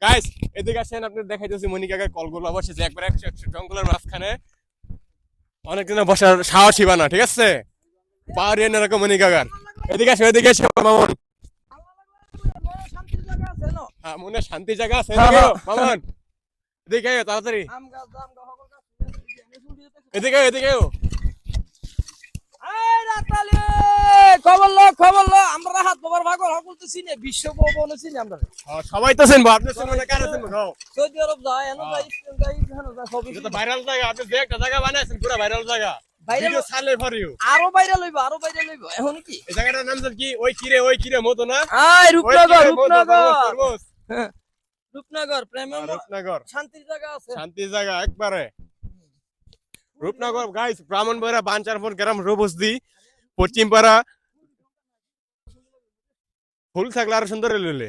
Guys এদিকে আসেন, আপনি দেখাইতেছি মনিকাকার কলগুলো বসেছে একবার 100 জঙ্গলের মাঝখানে। অনেকদিন বসার সাহসই বানা, ঠিক আছে? পাহাড়ি এরকম মনিকাকার। এদিকে আসো মামুন। হ্যাঁ, মনে শান্তি জায়গা আছে মামুন। এদিকে আয় তাড়াতাড়ি, এদিকে খবর লো আমরা হাত বাবার ভাগর হকলতে চিনি বিশ্ব ভবনে চিনি আমরা সবাই তো চিনবো, আপনি চিনবো না, কেন চিনবো? সৌদি আরব যায় এনো যাই যাই এনো যাই সব এটা তো ভাইরাল জায়গা, আপনি যে একটা জায়গা বানাইছেন পুরো ভাইরাল জায়গা। ভিডিও ছাড়লে ফর ইউ। আরো বাইরে লইব এখন কি এই জায়গাটার নাম কি? ওই কিরে মতো না? আয় রূপনগর হ্যাঁ, রূপনগর প্রেম রূপনগর শান্তির জায়গা আছে, শান্তির জায়গা একবারে। রূপনগর গাইস, ব্রাহ্মণবাড়িয়া বাঞ্চারপুর গ্রাম রবস্তি পশ্চিম পাড়া। ফুল থাকলে আরো সুন্দর লইলে।